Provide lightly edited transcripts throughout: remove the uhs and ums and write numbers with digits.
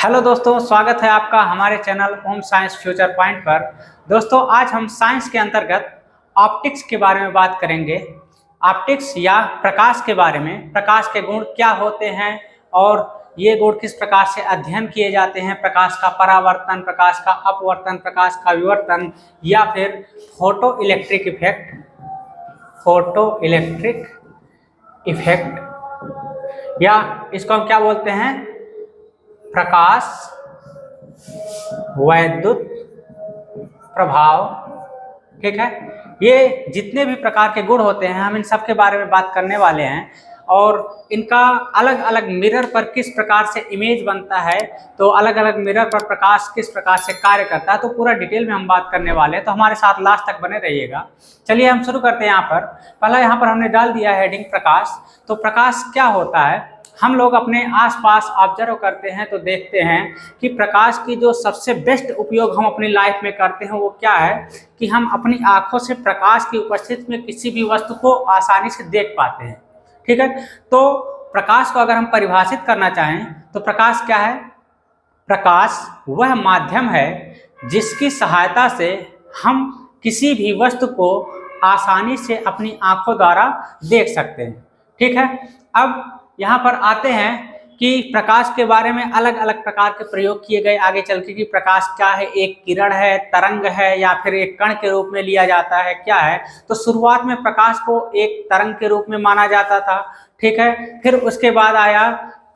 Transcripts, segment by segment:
Hello दोस्तों, स्वागत है आपका हमारे channel home science future point पर। दोस्तों, आज हम साइंस के अंतर्गत ऑप्टिक्स के बारे में बात करेंगे। ऑप्टिक्स या प्रकाश के बारे में, प्रकाश के गुण क्या होते हैं और ये गुण किस प्रकार से अध्ययन किए जाते हैं। प्रकाश का परावर्तन, प्रकाश का अपवर्तन, प्रकाश का विवर्तन या फिर फोटो इलेक्ट्रिक इफेक्ट, या इसको हम क्या बोलते हैं, प्रकाश वैद्युत प्रभाव। ठीक है, ये जितने भी प्रकार के गुण होते हैं हम इन सब के बारे में बात करने वाले हैं और इनका अलग अलग मिरर पर किस प्रकार से इमेज बनता है, तो अलग अलग मिरर पर प्रकाश किस प्रकार से कार्य करता है, तो पूरा डिटेल में हम बात करने वाले हैं। तो हमारे साथ लास्ट तक बने रहिएगा। चलिए हम शुरू करते हैं। यहाँ पर पहला यहाँ पर हमने डाल दिया है हेडिंग प्रकाश। तो प्रकाश क्या होता है, हम लोग अपने आसपास ऑब्जर्व करते हैं तो देखते हैं कि प्रकाश की जो सबसे बेस्ट उपयोग हम अपनी लाइफ में करते हैं वो क्या है कि हम अपनी आंखों से प्रकाश की उपस्थिति में किसी भी वस्तु को आसानी से देख पाते हैं। ठीक है, तो प्रकाश को अगर हम परिभाषित करना चाहें तो प्रकाश क्या है? प्रकाश वह माध्यम है जिसकी सहायता से हम किसी भी वस्तु को आसानी से अपनी आंखों द्वारा देख सकते हैं। ठीक है, अब यहाँ पर आते हैं कि प्रकाश के बारे में अलग अलग प्रकार के प्रयोग किए गए आगे चल के, कि प्रकाश क्या है, एक किरण है, तरंग है या फिर एक कण के रूप में लिया जाता है, क्या है। तो शुरुआत में प्रकाश को एक तरंग के रूप में माना जाता था। ठीक है, फिर उसके बाद आया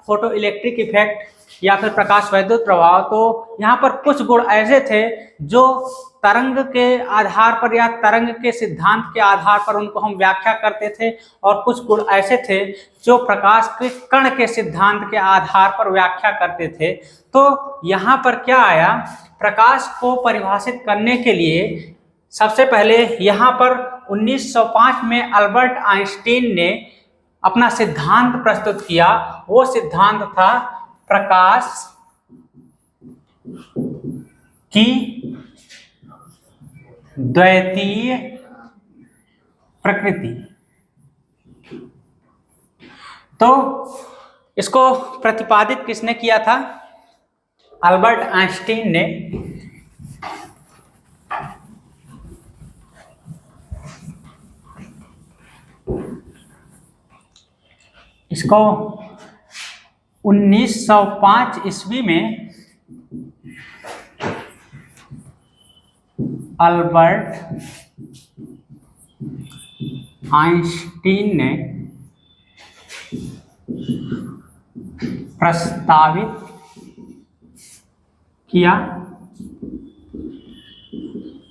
फोटो इलेक्ट्रिक इफेक्ट या फिर प्रकाश वैद्युत प्रभाव। तो यहाँ पर कुछ गुण ऐसे थे जो तरंग के आधार पर या तरंग के सिद्धांत के आधार पर उनको हम व्याख्या करते थे, और कुछ गुण ऐसे थे जो प्रकाश के कण के सिद्धांत के आधार पर व्याख्या करते थे। तो यहाँ पर क्या आया, प्रकाश को परिभाषित करने के लिए सबसे पहले यहाँ पर 1905 में अल्बर्ट आइंस्टीन ने अपना सिद्धांत प्रस्तुत किया। वो सिद्धांत था प्रकाश की द्वितीय प्रकृति। तो इसको प्रतिपादित किसने किया था? अल्बर्ट आइंस्टीन ने। इसको 1905 ईस्वी में अल्बर्ट आइंस्टीन ने प्रस्तावित किया।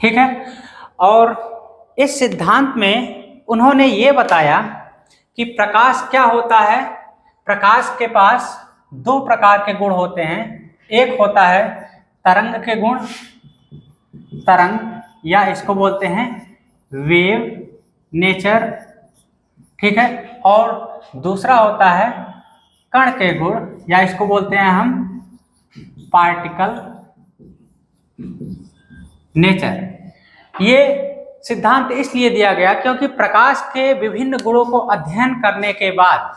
ठीक है, और इस सिद्धांत में उन्होंने ये बताया कि प्रकाश क्या होता है। प्रकाश के पास दो प्रकार के गुण होते हैं। एक होता है तरंग के गुण, तरंग या इसको बोलते हैं वेव नेचर। ठीक है, और दूसरा होता है कण के गुण या इसको बोलते हैं हम पार्टिकल नेचर। ये सिद्धांत इसलिए दिया गया क्योंकि प्रकाश के विभिन्न गुणों को अध्ययन करने के बाद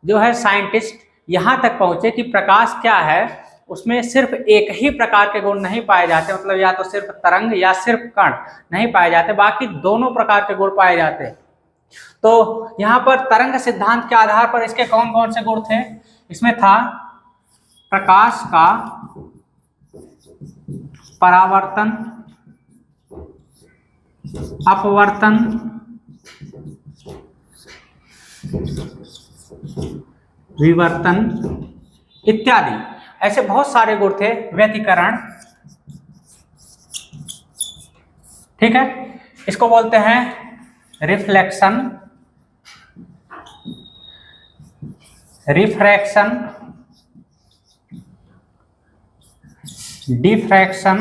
जो है साइंटिस्ट यहाँ तक पहुँचे कि प्रकाश क्या है, उसमें सिर्फ एक ही प्रकार के गुण नहीं पाए जाते, मतलब या तो सिर्फ तरंग या सिर्फ कण नहीं पाए जाते, बाकी दोनों प्रकार के गुण पाए जाते। तो यहाँ पर तरंग सिद्धांत के आधार पर इसके कौन कौन से गुण थे? इसमें था प्रकाश का परावर्तन, अपवर्तन, विवर्तन इत्यादि। ऐसे बहुत सारे गुण थे। व्यतिकरण, ठीक है, इसको बोलते हैं reflection, refraction, diffraction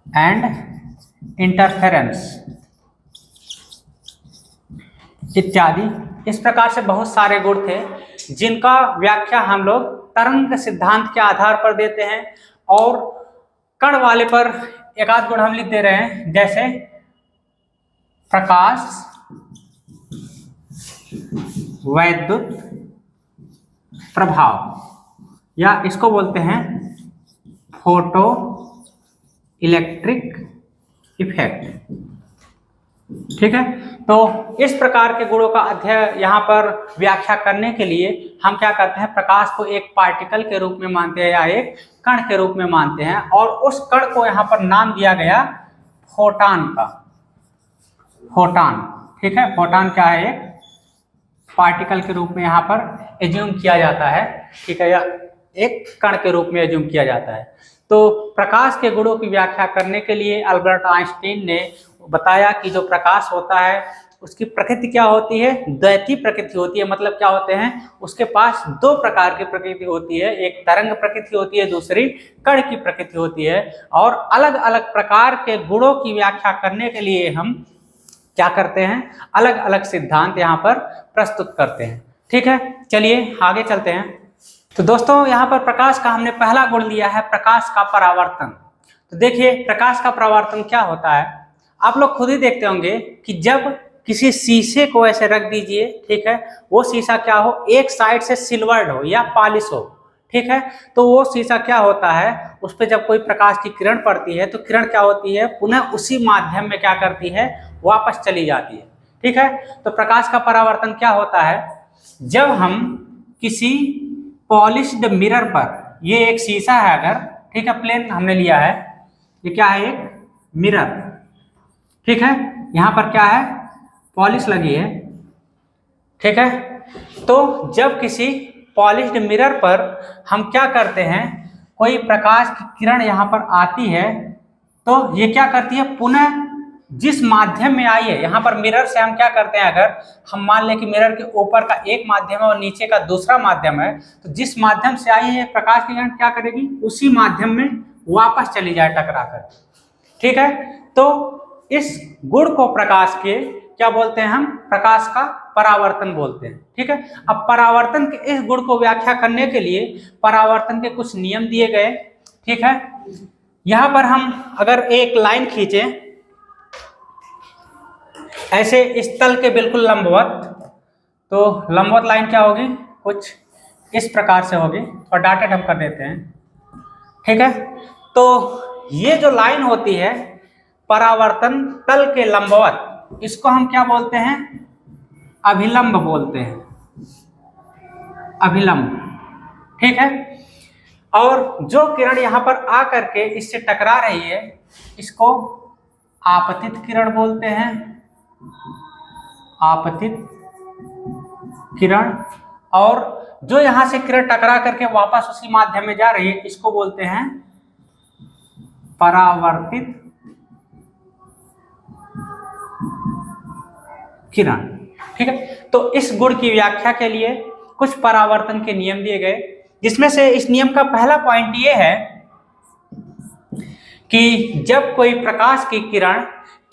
and interference इत्यादि। इस प्रकार से बहुत सारे गुण थे जिनका व्याख्या हम लोग तरंग सिद्धांत के आधार पर देते हैं, और कण वाले पर एक आध गुण हम लिख दे रहे हैं, जैसे प्रकाश वैद्युत प्रभाव या इसको बोलते हैं फोटो इलेक्ट्रिक इफेक्ट। ठीक है, तो इस प्रकार के गुणों का अध्ययन यहाँ पर व्याख्या करने के लिए हम क्या करते हैं, प्रकाश को एक पार्टिकल के रूप में मानते हैं या एक कण के रूप में मानते हैं, और उस कण को यहाँ पर नाम दिया गया फोटॉन का, फोटॉन। ठीक है, फोटॉन क्या है, एक पार्टिकल के रूप में यहाँ पर एज्यूम किया जाता है। ठीक है, या एक कण के रूप में एज्यूम किया जाता है। तो प्रकाश के गुणों की व्याख्या करने के लिए अल्बर्ट आइंस्टीन ने बताया कि जो प्रकाश होता है उसकी प्रकृति क्या होती है, द्वैती प्रकृति होती है। मतलब क्या होते हैं, उसके पास दो प्रकार की प्रकृति होती है, एक तरंग प्रकृति होती है, दूसरी कण की प्रकृति होती है। और अलग अलग प्रकार के गुणों की व्याख्या करने के लिए हम क्या करते हैं, अलग अलग सिद्धांत यहाँ पर प्रस्तुत करते हैं। ठीक है, चलिए आगे चलते हैं। तो दोस्तों, यहाँ पर प्रकाश का हमने पहला गुण लिया है, प्रकाश का परावर्तन। तो देखिए, प्रकाश का परावर्तन क्या होता है, आप लोग खुद ही देखते होंगे कि जब किसी शीशे को ऐसे रख दीजिए, ठीक है, वो शीशा क्या हो, एक साइड से सिल्वर्ड हो या पॉलिश हो। ठीक है, तो वो शीशा क्या होता है, उस पर जब कोई प्रकाश की किरण पड़ती है तो किरण क्या होती है, पुनः उसी माध्यम में क्या करती है, वापस चली जाती है। ठीक है, तो प्रकाश का परावर्तन क्या होता है, जब हम किसी पॉलिश्ड मिरर पर, ये एक शीशा है अगर, ठीक है, प्लेन हमने लिया है, ये क्या है, एक मिरर। ठीक है, यहाँ पर क्या है, पॉलिश लगी है। ठीक है, तो जब किसी पॉलिश्ड मिरर पर हम क्या करते हैं, कोई प्रकाश की किरण यहाँ पर आती है, तो ये क्या करती है, पुनः जिस माध्यम में आई है, यहाँ पर मिरर से हम क्या करते हैं, अगर हम मान लें कि मिरर के ऊपर का एक माध्यम है और नीचे का दूसरा माध्यम है, तो जिस माध्यम से आई है प्रकाश की किरण क्या करेगी, उसी माध्यम में वापस चली जाए टकरा कर। ठीक है, तो इस गुण को प्रकाश के क्या बोलते हैं, हम प्रकाश का परावर्तन बोलते हैं। ठीक है, अब परावर्तन के इस गुण को व्याख्या करने के लिए परावर्तन के कुछ नियम दिए गए। ठीक है, यहाँ पर हम अगर एक लाइन खींचें ऐसे इस तल के बिल्कुल लंबवत, तो लंबवत लाइन क्या होगी, कुछ इस प्रकार से होगी, और डॉटेड हम कर देते हैं। ठीक है, तो ये जो लाइन होती है परावर्तन तल के लंबवत, इसको हम क्या बोलते हैं, अभिलंब बोलते हैं, अभिलंब। ठीक है, और जो किरण यहाँ पर आकर के इससे टकरा रही है, इसको आपतित किरण बोलते हैं, आपतित किरण। और जो यहाँ से किरण टकरा करके वापस उसी माध्यम में जा रही है, इसको बोलते हैं परावर्तित किरण। ठीक है, तो इस गुण की व्याख्या के लिए कुछ परावर्तन के नियम दिए गए, जिसमें से इस नियम का पहला पॉइंट ये है कि जब कोई प्रकाश की किरण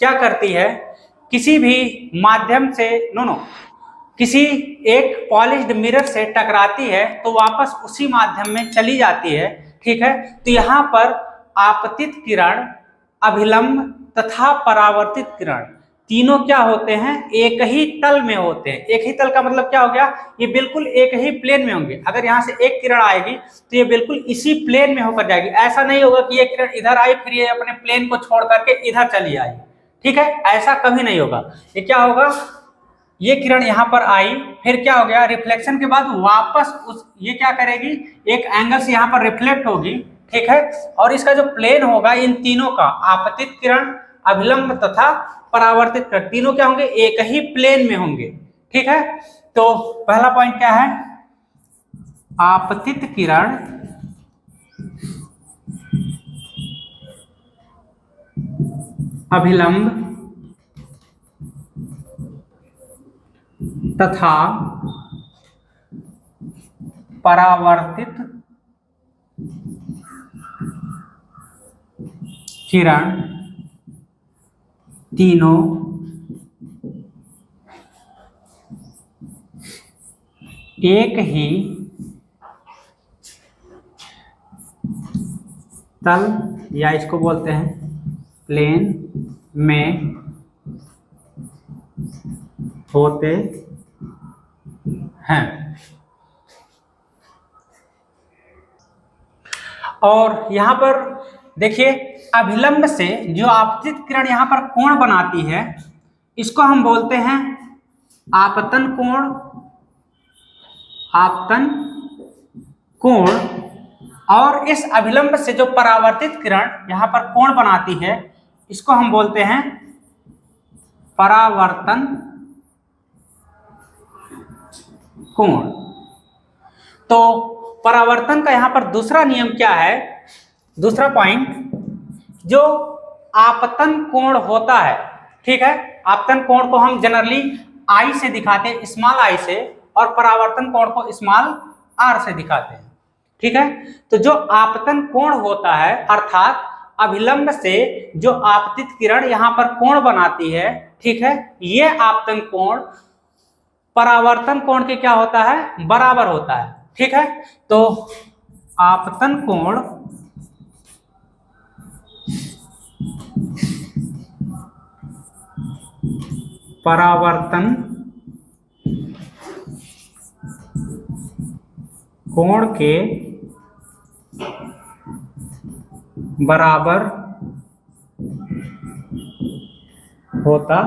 क्या करती है, किसी भी माध्यम से किसी एक पॉलिश्ड मिरर से टकराती है तो वापस उसी माध्यम में चली जाती है। ठीक है, तो यहाँ पर आपतित किरण, अभिलंब तथा परावर्तित किरण तीनों क्या होते हैं, एक ही तल में होते हैं। एक ही तल का मतलब क्या हो गया, ये बिल्कुल एक ही प्लेन में होंगे। अगर यहाँ से एक किरण आएगी तो ये बिल्कुल इसी प्लेन में होकर जाएगी। ऐसा नहीं होगा कि ये किरण इधर आई फिर ये अपने प्लेन को छोड़ करके इधर चली आई। ठीक है, ऐसा कभी नहीं होगा। ये क्या होगा, ये किरण यहाँ पर आई, फिर क्या हो गया, रिफ्लेक्शन के बाद वापस ये क्या करेगी, एक एंगल से यहाँ पर रिफ्लेक्ट होगी। ठीक है, और इसका जो प्लेन होगा इन तीनों का, आपतित किरण, अभिलंब तथा परावर्तित किरण, तीनों क्या होंगे, एक ही प्लेन में होंगे। ठीक है, तो पहला पॉइंट क्या है, आपतित किरण अभिलंब तथा परावर्तित किरण तीनों एक ही तल या इसको बोलते हैं प्लेन में होते हैं। और यहाँ पर देखिए अभिलंब से जो आपतित किरण यहाँ पर कोण बनाती है इसको हम बोलते हैं आपतन कोण। आपतन कोण। और इस अभिलंब से जो परावर्तित किरण यहाँ पर कोण बनाती है इसको हम बोलते हैं परावर्तन कोण। तो परावर्तन का यहाँ पर दूसरा नियम क्या है, दूसरा पॉइंट, जो आपतन कोण होता है, ठीक है, आपतन कोण को हम जनरली आई से दिखाते हैं, स्मॉल आई से, और परावर्तन कोण को स्मॉल आर से दिखाते हैं, ठीक है। तो जो आपतन कोण होता है अर्थात अभिलंब से जो आपतित किरण यहाँ पर कोण बनाती है, ठीक है, ये आपतन कोण परावर्तन कोण के क्या होता है, बराबर होता है, ठीक है। तो आपतन कोण परावर्तन कोण के बराबर होता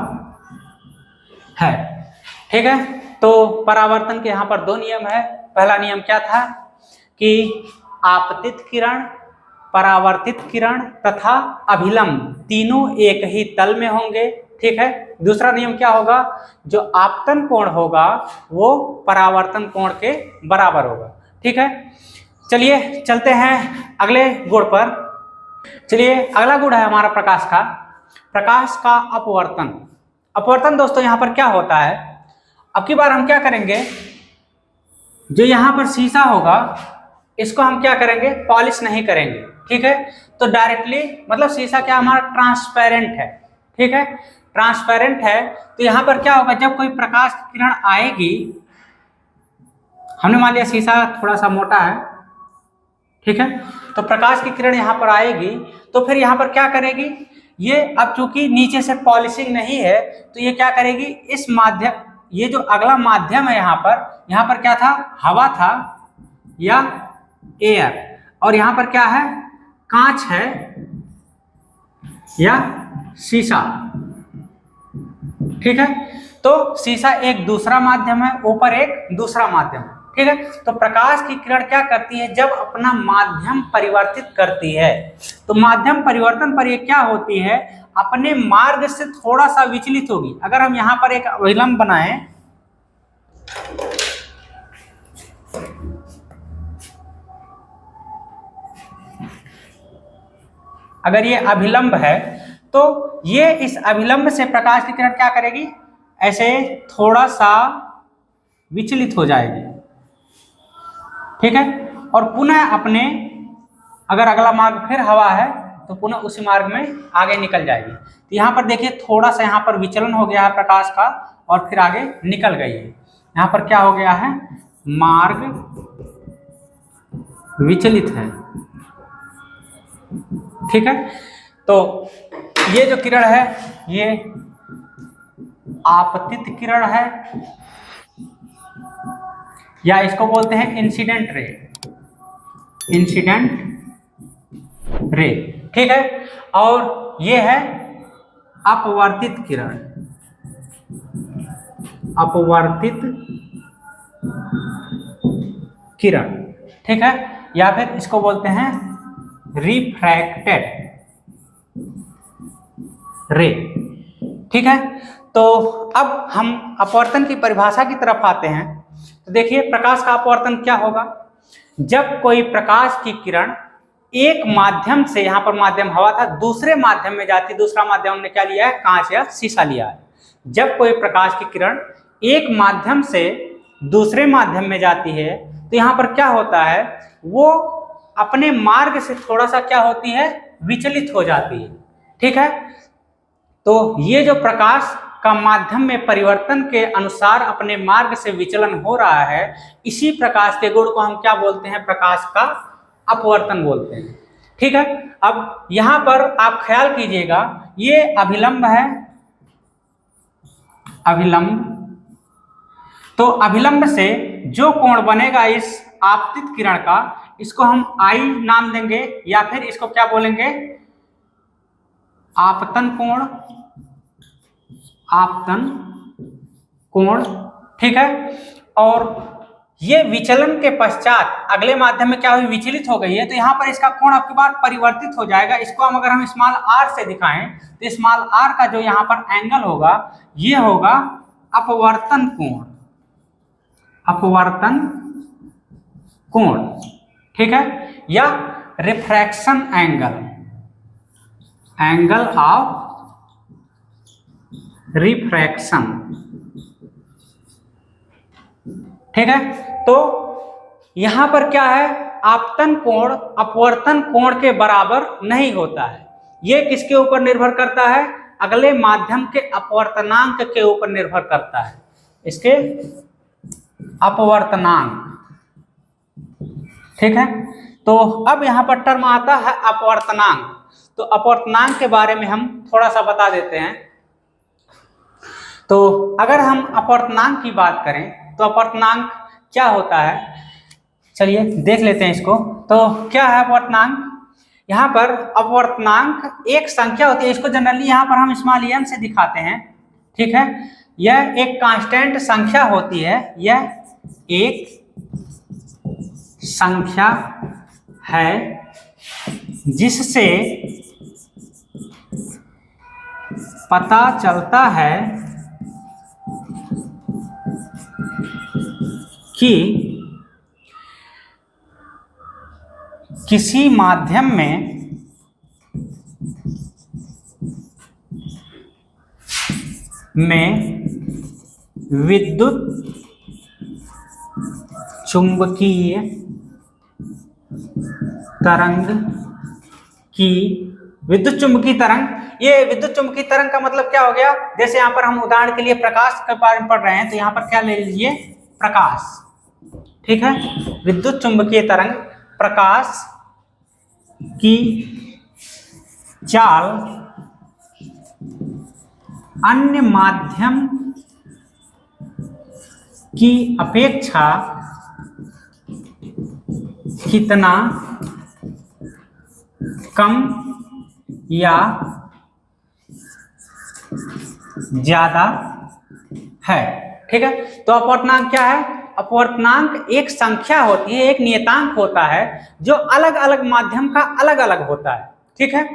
है, ठीक है। तो परावर्तन के यहाँ पर दो नियम है। पहला नियम क्या था कि आपतित किरण, परावर्तित किरण तथा अभिलंब तीनों एक ही तल में होंगे, ठीक है। दूसरा नियम क्या होगा, जो आपतन कोण होगा वो परावर्तन कोण के बराबर होगा, ठीक है। चलिए चलते हैं अगले गुण पर। चलिए अगला गुण है हमारा प्रकाश का। प्रकाश का अपवर्तन। अपवर्तन दोस्तों यहाँ पर क्या होता है, अब की बार हम क्या करेंगे, जो यहाँ पर शीशा होगा इसको हम क्या करेंगे, पॉलिश नहीं करेंगे, ठीक है। तो डायरेक्टली मतलब शीशा क्या हमारा ट्रांसपेरेंट है, ठीक है, ट्रांसपेरेंट है। तो यहाँ पर क्या होगा, जब कोई प्रकाश की किरण आएगी, हमने मान लिया शीशा थोड़ा सा मोटा है, ठीक है, तो प्रकाश की किरण यहाँ पर आएगी तो फिर यहाँ पर क्या करेगी, ये अब चूंकि नीचे से पॉलिशिंग नहीं है तो ये क्या करेगी, इस माध्यम, ये जो अगला माध्यम है यहाँ पर क्या था, हवा था या एयर, और यहाँ पर क्या है, कांच है या शीशा, ठीक है। तो शीशा एक दूसरा माध्यम है, ऊपर एक दूसरा माध्यम है, ठीक है। तो प्रकाश की किरण क्या करती है, जब अपना माध्यम परिवर्तित करती है तो माध्यम परिवर्तन पर ये क्या होती है, अपने मार्ग से थोड़ा सा विचलित होगी। अगर हम यहाँ पर एक अभिलंब बनाएं, अगर ये अभिलंब है तो ये इस अभिलंब से प्रकाश की किरण क्या करेगी, ऐसे थोड़ा सा विचलित हो जाएगी, ठीक है, और पुनः अपने, अगर अगला मार्ग फिर हवा है तो पुनः उसी मार्ग में आगे निकल जाएगी। तो यहाँ पर देखिए थोड़ा सा यहाँ पर विचलन हो गया है प्रकाश का और फिर आगे निकल गई है। यहाँ पर क्या हो गया है, मार्ग विचलित है, ठीक है। तो ये जो किरण है ये आपतित किरण है या इसको बोलते हैं इंसिडेंट रे, इंसिडेंट रे, ठीक है। और ये है अपवर्तित किरण, अपवर्तित किरण, ठीक है, या फिर इसको बोलते हैं रिफ्रैक्टेड रे, ठीक है। तो अब हम अपवर्तन की परिभाषा की तरफ आते हैं। तो देखिए प्रकाश का अपवर्तन क्या होगा, जब कोई प्रकाश की किरण एक माध्यम से, यहाँ पर माध्यम हवा था, दूसरे माध्यम में जाती, दूसरा माध्यम हमने क्या लिया है, कांच या शीशा लिया है। जब कोई प्रकाश की किरण एक माध्यम से दूसरे माध्यम में जाती है तो यहाँ पर क्या होता है, वो अपने मार्ग से थोड़ा सा क्या होती है, विचलित हो जाती है, ठीक है। तो ये जो प्रकाश का माध्यम में परिवर्तन के अनुसार अपने मार्ग से विचलन हो रहा है, इसी प्रकाश के गुण को हम क्या बोलते हैं, प्रकाश का अपवर्तन बोलते हैं, ठीक है। अब यहां पर आप ख्याल कीजिएगा, ये अभिलंब है, अभिलंब, तो अभिलंब से जो कोण बनेगा इस आपतित किरण का, इसको हम आई नाम देंगे या फिर इसको क्या बोलेंगे, आपतन कोण, आपतन कोण, ठीक है। और ये विचलन के पश्चात अगले माध्यम में क्या हुई, विचलित हो गई है, तो यहाँ पर इसका कोण आपके बार परिवर्तित हो जाएगा। इसको हम अगर हम स्मॉल आर से दिखाएं तो स्मॉल आर का जो यहाँ पर एंगल होगा ये होगा अपवर्तन कोण, अपवर्तन कोण, ठीक है, या refraction angle, angle of refraction, ठीक है। तो यहां पर क्या है, आपतन कोण अपवर्तन कोण के बराबर नहीं होता है। यह किसके ऊपर निर्भर करता है, अगले माध्यम के अपवर्तनांक के ऊपर निर्भर करता है, इसके अपवर्तनांक, ठीक है। तो अब यहां पर टर्म आता है अपवर्तनांक। तो अपवर्तनांक के बारे में हम थोड़ा सा बता देते हैं। तो अगर हम अपवर्तनांक की बात करें तो अपवर्तनांक क्या होता है, चलिए देख लेते हैं इसको। तो क्या है अपवर्तनांक, यहाँ पर अपवर्तनांक एक संख्या होती है, इसको जनरली यहाँ पर हम स्मॉल एम से दिखाते हैं, ठीक है। यह एक कांस्टेंट संख्या होती है, यह एक संख्या है जिससे पता चलता है कि किसी माध्यम में विद्युत चुंबकीय तरंग की, विद्युत चुंबकीय तरंग, ये विद्युत चुंबकीय तरंग का मतलब क्या हो गया, जैसे यहाँ पर हम उदाहरण के लिए प्रकाश के बारे में पढ़ रहे हैं, तो यहाँ पर क्या ले लीजिए, प्रकाश, ठीक है। विद्युत चुंबकीय तरंग प्रकाश की चाल अन्य माध्यम की अपेक्षा कितना कम या ज्यादा है, ठीक है। तो अपवर्तनांक क्या है, अपवर्तनांक एक संख्या होती है, एक नियतांक होता है जो अलग अलग माध्यम का अलग अलग होता है, ठीक है।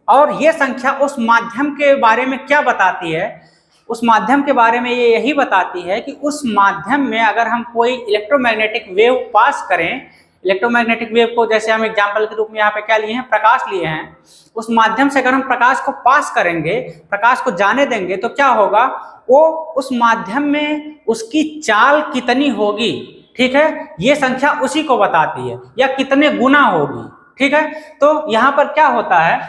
और ये संख्या उस माध्यम के बारे में क्या बताती है, उस माध्यम के बारे में ये यही बताती है कि उस माध्यम में अगर हम कोई इलेक्ट्रोमैग्नेटिक वेव पास करें, इलेक्ट्रोमैग्नेटिक वेव को जैसे हम एग्जाम्पल के रूप में यहाँ पे क्या लिए हैं, प्रकाश लिए हैं, उस माध्यम से अगर हम प्रकाश को पास करेंगे, प्रकाश को जाने देंगे, तो क्या होगा, वो उस माध्यम में उसकी चाल कितनी होगी, ठीक है, ये संख्या उसी को बताती है, या कितने गुना होगी, ठीक है। तो यहाँ पर क्या होता है,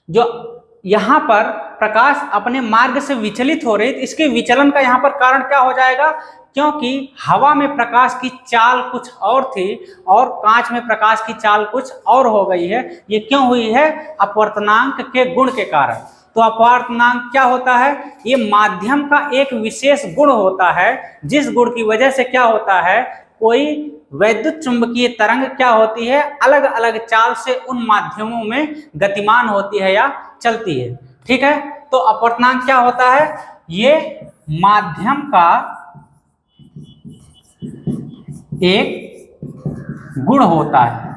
जो यहाँ पर प्रकाश अपने मार्ग से विचलित हो रही है, इसके विचलन का यहाँ पर कारण क्या हो जाएगा, क्योंकि हवा में प्रकाश की चाल कुछ और थी और कांच में प्रकाश की चाल कुछ और हो गई है। ये क्यों हुई है, अपवर्तनांक के गुण के कारण। तो अपवर्तनांक क्या होता है, ये माध्यम का एक विशेष गुण होता है, जिस गुण की वजह से क्या होता है, कोई वैद्युत चुंबकीय तरंग क्या होती है, अलग अलग चाल से उन माध्यमों में गतिमान होती है या चलती है, ठीक है। तो अपवर्तनांक क्या होता है, ये माध्यम का एक गुण होता है,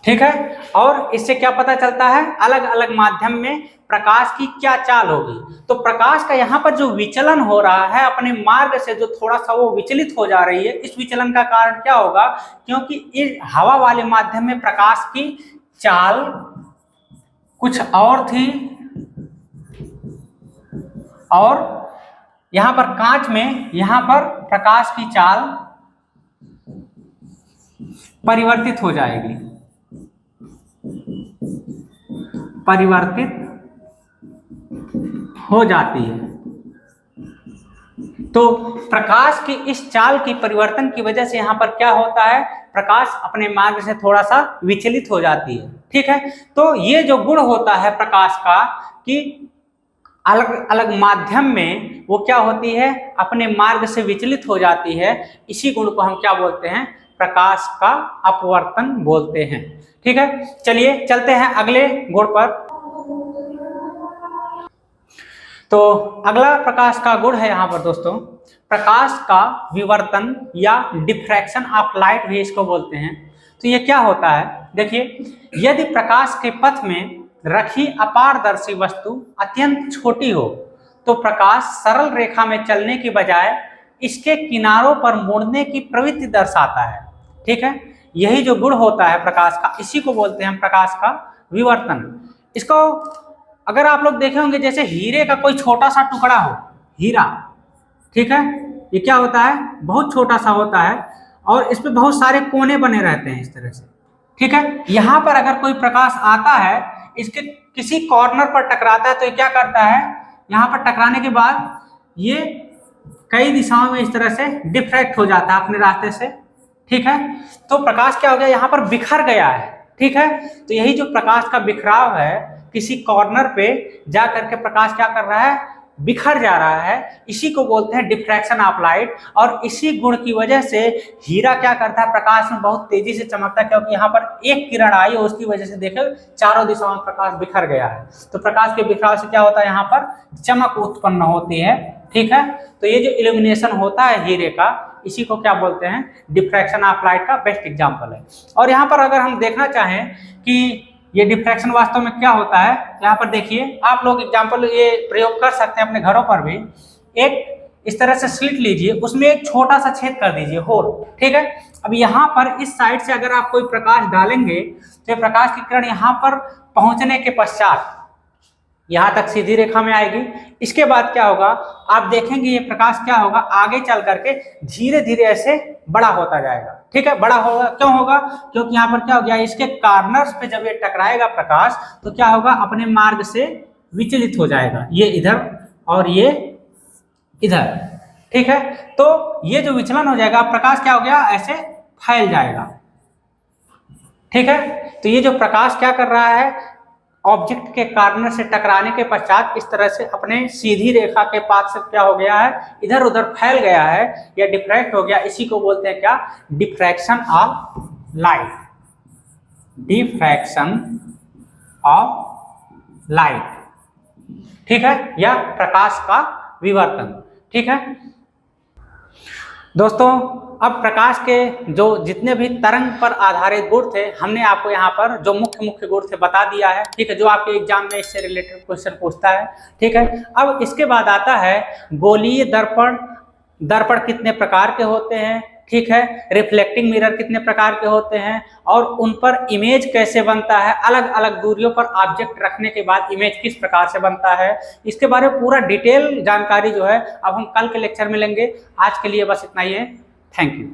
ठीक है। और इससे क्या पता चलता है, अलग अलग माध्यम में प्रकाश की क्या चाल होगी। तो प्रकाश का यहाँ पर जो विचलन हो रहा है, अपने मार्ग से जो थोड़ा सा वो विचलित हो जा रही है, इस विचलन का कारण क्या होगा, क्योंकि इस हवा वाले माध्यम में प्रकाश की चाल कुछ और थी और यहाँ पर कांच में यहाँ पर प्रकाश की चाल परिवर्तित हो जाएगी, परिवर्तित हो जाती है। तो प्रकाश की इस चाल की परिवर्तन की वजह से यहाँ पर क्या होता है, प्रकाश अपने मार्ग से थोड़ा सा विचलित हो जाती है, ठीक है। तो ये जो गुण होता है प्रकाश का, कि अलग अलग माध्यम में वो क्या होती है, अपने मार्ग से विचलित हो जाती है। इसी गुण को हम क्या बोलते हैं, प्रकाश का अपवर्तन बोलते हैं। ठीक है, चलिए चलते हैं अगले गुण पर। तो अगला प्रकाश का गुण है यहाँ पर दोस्तों, प्रकाश का विवर्तन या डिफ्रैक्शन ऑफ लाइट भी इसको बोलते हैं। तो ये क्या होता है, देखिए, यदि प्रकाश के पथ में रखी अपारदर्शी वस्तु अत्यंत छोटी हो तो प्रकाश सरल रेखा में चलने की बजाय इसके किनारों पर मुड़ने की प्रवृत्ति दर्शाता है। ठीक है, यही जो गुण होता है प्रकाश का, इसी को बोलते हैं प्रकाश का विवर्तन। इसको अगर आप लोग देखे होंगे, जैसे हीरे का कोई छोटा सा टुकड़ा हो, हीरा, ठीक है, ये क्या होता है, बहुत छोटा सा होता है और इस पे बहुत सारे कोने बने रहते हैं इस तरह से। ठीक है, यहाँ पर अगर कोई प्रकाश आता है, इसके किसी कॉर्नर पर टकराता है, तो ये क्या करता है, यहाँ पर टकराने के बाद ये कई दिशाओं में इस तरह से डिफ्रैक्ट हो जाता है अपने रास्ते से। ठीक है, तो प्रकाश क्या हो गया, यहाँ पर बिखर गया है। ठीक है, तो यही जो प्रकाश का बिखराव है, किसी कॉर्नर पे जा करके प्रकाश क्या कर रहा है, बिखर जा रहा है, इसी को बोलते हैं डिफ्रैक्शन ऑफ लाइट। और इसी गुण की वजह से हीरा क्या करता है, प्रकाश में बहुत तेजी से चमकता है, क्योंकि यहाँ पर एक किरण आई और उसकी वजह से देखो चारों दिशाओं में प्रकाश बिखर गया है। तो प्रकाश के बिखराव से क्या होता है, यहाँ पर चमक उत्पन्न होती है। ठीक है, तो ये जो इल्यूमिनेशन होता है हीरे का, इसी को क्या बोलते हैं, डिफ्रैक्शन ऑफ लाइट का बेस्ट एग्जाम्पल है। और यहाँ पर अगर हम देखना चाहें कि ये डिफ्रैक्शन वास्तव में क्या होता है, यहाँ पर देखिए, आप लोग एग्जाम्पल ये प्रयोग कर सकते हैं अपने घरों पर भी। एक इस तरह से स्लिट लीजिए, उसमें एक छोटा सा छेद कर दीजिए, होल। ठीक है, अब यहाँ पर इस साइड से अगर आप कोई प्रकाश डालेंगे तो प्रकाश की किरण यहाँ पर पहुंचने के पश्चात यहाँ तक सीधी रेखा में आएगी। इसके बाद क्या होगा, आप देखेंगे ये प्रकाश क्या होगा, आगे चल करके धीरे धीरे ऐसे बड़ा होता जाएगा। ठीक है, बड़ा होगा, क्यों होगा, क्योंकि यहाँ पर क्या हो गया, इसके कॉर्नर्स पे जब ये टकराएगा प्रकाश, तो क्या होगा, अपने मार्ग से विचलित हो जाएगा, ये इधर और ये इधर। ठीक है, तो ये जो विचलन हो जाएगा, प्रकाश क्या हो गया, ऐसे फैल जाएगा। ठीक है, तो ये जो प्रकाश क्या कर रहा है, ऑब्जेक्ट के कॉर्नर से टकराने के पश्चात इस तरह से अपने सीधी रेखा के पाथ से क्या हो गया है, इधर उधर फैल गया है या डिफ्रैक्ट हो गया। इसी को बोलते हैं क्या, diffraction of light, diffraction of light. ठीक है, या प्रकाश का विवर्तन। ठीक है दोस्तों, अब प्रकाश के जो जितने भी तरंग पर आधारित गुण थे, हमने आपको यहाँ पर जो मुख्य मुख्य गुण थे बता दिया है। ठीक है, जो आपके एग्जाम में इससे रिलेटेड क्वेश्चन पूछता है। ठीक है, अब इसके बाद आता है गोलीय दर्पण। दर्पण कितने प्रकार के होते हैं, ठीक है, रिफ्लेक्टिंग मिरर कितने प्रकार के होते हैं, और उन पर इमेज कैसे बनता है, अलग अलग दूरियों पर ऑब्जेक्ट रखने के बाद इमेज किस प्रकार से बनता है, इसके बारे में पूरा डिटेल जानकारी जो है अब हम कल के लेक्चर में लेंगे। आज के लिए बस इतना ही है। Thank you.